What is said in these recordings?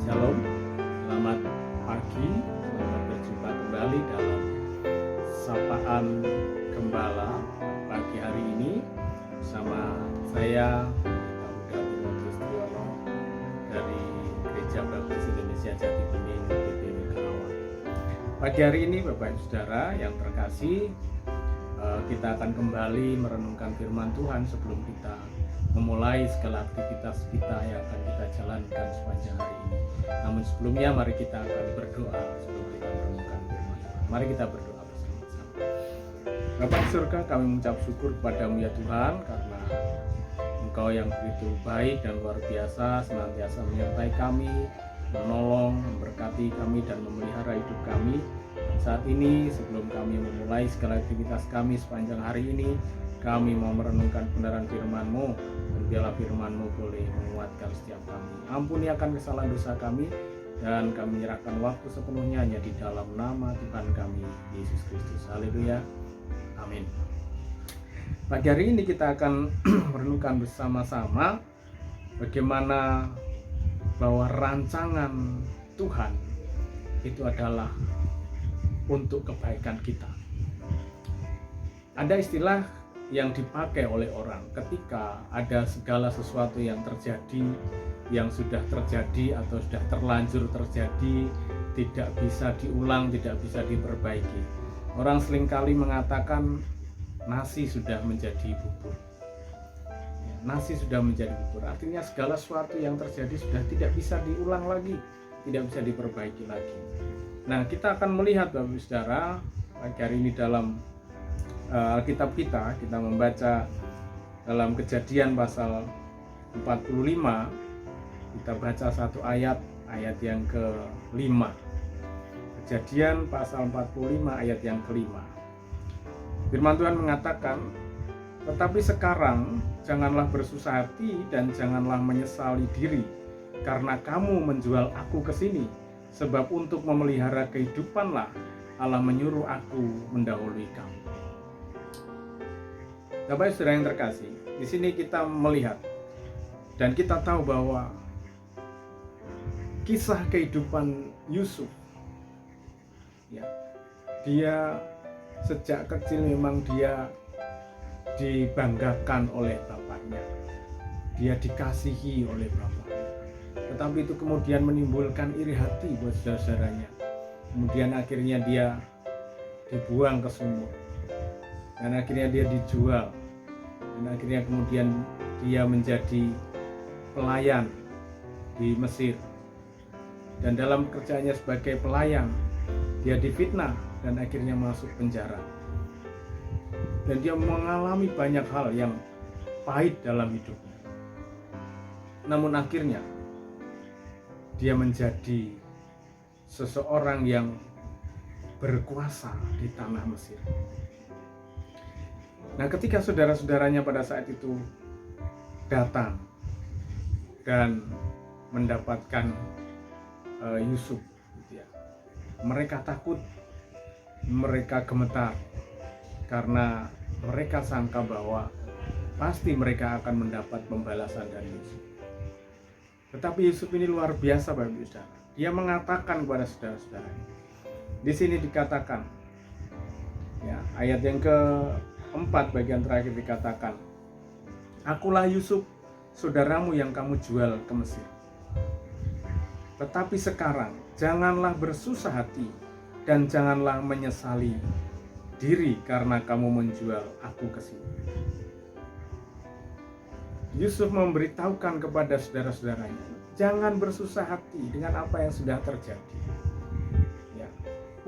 Shalom, selamat pagi, selamat berjumpa kembali dalam Sapaan Gembala pagi hari ini bersama saya, Pendeta Muda Timotius Triyono dari Gereja Baptis Indonesia Jati Bening, PPIN Karawang. Pagi hari ini Bapak Ibu Saudara yang terkasih, kita akan kembali merenungkan firman Tuhan sebelum kita memulai segala aktivitas kita yang akan kita jalankan sepanjang hari ini. Namun sebelumnya mari kita akan berdoa sebelum kita merenungkan firman Tuhan. Mari kita berdoa bersama-sama. Bapa di surga, kami mengucap syukur kepadamu ya Tuhan, karena Engkau yang begitu baik dan luar biasa senantiasa menyertai kami, menolong, memberkati kami dan memelihara hidup kami. Saat ini sebelum kami memulai segala aktivitas kami sepanjang hari ini, kami mau merenungkan kebenaran firman-Mu, dan biarlah firman-Mu boleh menguatkan setiap kami. Ampuni akan kesalahan dosa kami, dan kami menyerahkan waktu sepenuhnya hanya di dalam nama Tuhan kami, Yesus Kristus. Haleluya. Amin. Pagi hari ini kita akan merenungkan bersama-sama bagaimana bahwa rancangan Tuhan itu adalah untuk kebaikan kita. Ada istilah yang dipakai oleh orang ketika ada segala sesuatu yang terjadi, yang sudah terjadi atau sudah terlanjur terjadi, tidak bisa diulang, tidak bisa diperbaiki. Orang seringkali mengatakan nasi sudah menjadi bubur. Nasi sudah menjadi bubur, artinya segala sesuatu yang terjadi sudah tidak bisa diulang lagi, tidak bisa diperbaiki lagi. Nah, kita akan melihat Bapak Ibu Saudara pagi hari ini dalam Alkitab kita membaca dalam Kejadian pasal 45. Kita baca satu ayat yang ke-5. Kejadian pasal 45 ayat yang ke-5. Firman Tuhan mengatakan, "Tetapi sekarang janganlah bersusah hati dan janganlah menyesali diri, karena kamu menjual aku ke sini, sebab untuk memelihara kehidupanlah Allah menyuruh aku mendahului kamu." Bapak Saudara yang terkasih, di sini kita melihat dan kita tahu bahwa kisah kehidupan Yusuf, ya, dia sejak kecil memang dia dibanggakan oleh bapaknya, dia dikasihi oleh bapaknya. Tetapi itu kemudian menimbulkan iri hati buat saudara-saudaranya. Kemudian akhirnya dia dibuang ke sumur, dan akhirnya dia dijual, dan akhirnya kemudian dia menjadi pelayan di Mesir. Dan dalam kerjanya sebagai pelayan, dia difitnah dan akhirnya masuk penjara. Dan dia mengalami banyak hal yang pahit dalam hidupnya. Namun akhirnya dia menjadi seseorang yang berkuasa di tanah Mesir. Nah, ketika saudara-saudaranya pada saat itu datang dan mendapatkan Yusuf, gitu ya, mereka takut, mereka gemetar, karena mereka sangka bahwa pasti mereka akan mendapat pembalasan dari Yusuf. Tetapi Yusuf ini luar biasa Bapak Ibu Saudara. Dia mengatakan kepada saudara-saudaranya. Di sini dikatakan, ya, ayat yang ke-4 bagian terakhir dikatakan, "Akulah Yusuf, saudaramu yang kamu jual ke Mesir. Tetapi sekarang janganlah bersusah hati dan janganlah menyesali diri karena kamu menjual aku ke sini." Yusuf memberitahukan kepada saudara-saudaranya, jangan bersusah hati dengan apa yang sudah terjadi. Ya,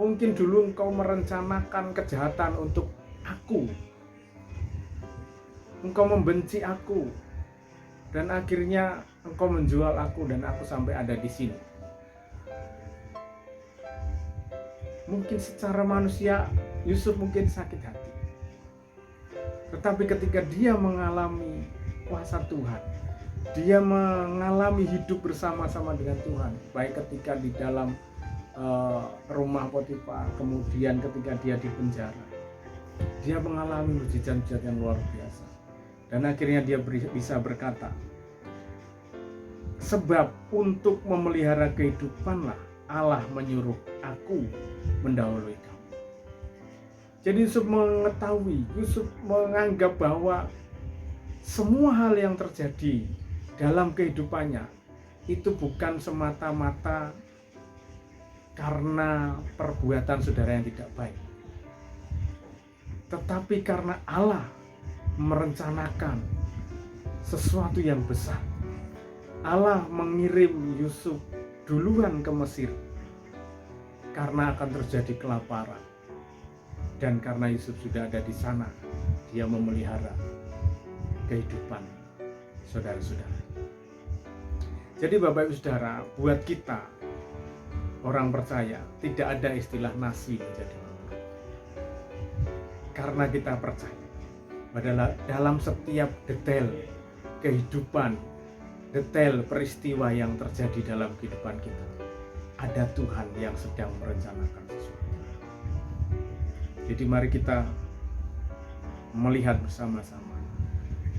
mungkin dulu engkau merencanakan kejahatan untuk aku, engkau membenci aku, dan akhirnya engkau menjual aku dan aku sampai ada di sini. Mungkin secara manusia Yusuf mungkin sakit hati, tetapi ketika dia mengalami kuasa Tuhan, dia mengalami hidup bersama-sama dengan Tuhan, baik ketika di dalam rumah Potifar, kemudian ketika dia di penjara, dia mengalami mujizat-mujizat yang luar biasa. Dan akhirnya dia bisa berkata, Sebab untuk memelihara kehidupanlah Allah menyuruh aku mendahului kamu. Jadi Yusuf mengetahui, Yusuf menganggap bahwa semua hal yang terjadi dalam kehidupannya itu bukan semata-mata karena perbuatan saudara yang tidak baik, tetapi karena Allah merencanakan sesuatu yang besar. Allah mengirim Yusuf duluan ke Mesir karena akan terjadi kelaparan, dan karena Yusuf sudah ada di sana, dia memelihara kehidupan saudara-saudara. Jadi Bapak Ibu Saudara, buat kita orang percaya tidak ada istilah nasi menjadi lapar, karena kita percaya adalah dalam setiap detail kehidupan, detail peristiwa yang terjadi dalam kehidupan kita, ada Tuhan yang sedang merencanakan sesuatu. Jadi mari kita melihat bersama-sama,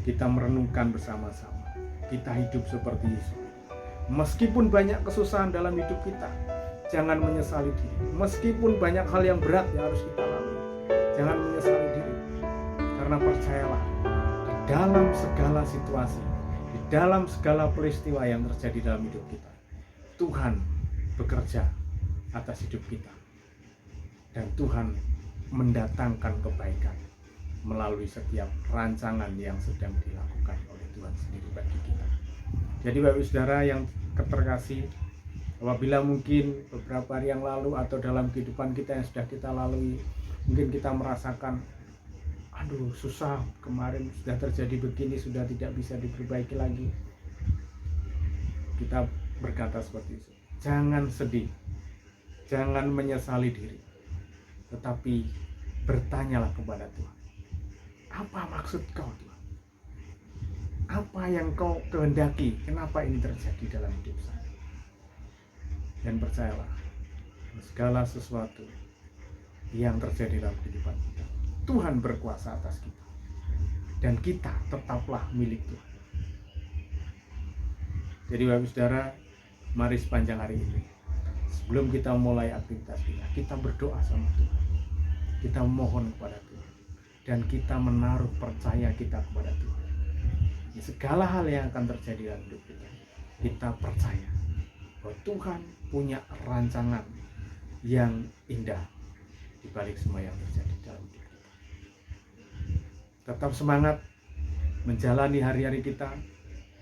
kita merenungkan bersama-sama, kita hidup seperti Yesus. Meskipun banyak kesusahan dalam hidup kita, jangan menyesali diri. Meskipun banyak hal yang berat yang harus kita lalui, jangan menyesali diri. Karena percayalah, di dalam segala situasi, di dalam segala peristiwa yang terjadi dalam hidup kita, Tuhan bekerja atas hidup kita. Dan Tuhan mendatangkan kebaikan melalui setiap rancangan yang sedang dilakukan oleh Tuhan sendiri bagi kita. Jadi Bapak Saudara yang terkasih, apabila mungkin beberapa hari yang lalu atau dalam kehidupan kita yang sudah kita lalui, mungkin kita merasakan, aduh susah, kemarin sudah terjadi begini, sudah tidak bisa diperbaiki lagi. Kita berkata seperti itu, jangan sedih, jangan menyesali diri, tetapi bertanyalah kepada Tuhan, apa maksud kau Tuhan? Apa yang kau kehendaki? Kenapa ini terjadi dalam hidup saya? Dan percayalah, segala sesuatu yang terjadi dalam kehidupan kita, Tuhan berkuasa atas kita, dan kita tetaplah milik Tuhan. Jadi Bapak Saudara, mari sepanjang hari ini, sebelum kita mulai aktivitas kita berdoa sama Tuhan, kita mohon kepada Tuhan, dan kita menaruh percaya kita kepada Tuhan. Segala hal yang akan terjadi dalam hidup kita, kita percaya bahwa Tuhan punya rancangan yang indah di balik semua yang terjadi dalam hidup kita. Tetap semangat menjalani hari-hari kita,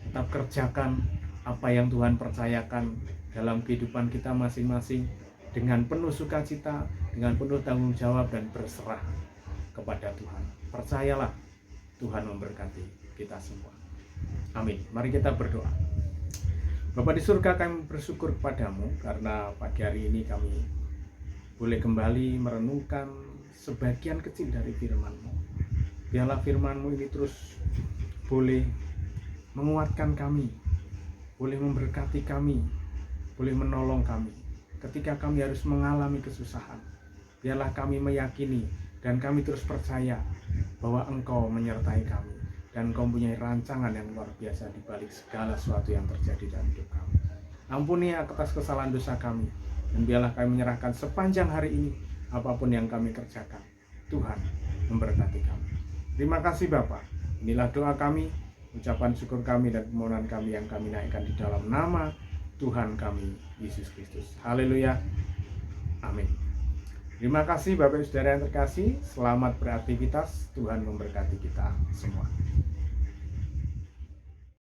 tetap kerjakan apa yang Tuhan percayakan dalam kehidupan kita masing-masing dengan penuh sukacita, dengan penuh tanggung jawab, dan berserah kepada Tuhan. Percayalah, Tuhan memberkati kita semua. Amin. Mari kita berdoa. Bapa di surga, kami bersyukur kepadamu karena pagi hari ini kami boleh kembali merenungkan sebagian kecil dari firman-Mu. Biarlah firman-Mu ini terus boleh menguatkan kami, boleh memberkati kami, boleh menolong kami ketika kami harus mengalami kesusahan. Biarlah kami meyakini dan kami terus percaya bahwa Engkau menyertai kami, dan Engkau mempunyai rancangan yang luar biasa di balik segala sesuatu yang terjadi dalam hidup kami. Ampuni atas kesalahan dosa kami, dan biarlah kami menyerahkan sepanjang hari ini apapun yang kami kerjakan. Tuhan memberkati kami. Terima kasih Bapa. Inilah doa kami, ucapan syukur kami dan permohonan kami yang kami naikkan di dalam nama Tuhan kami Yesus Kristus. Haleluya. Amin. Terima kasih Bapak Saudara yang terkasih. Selamat beraktivitas. Tuhan memberkati kita semua.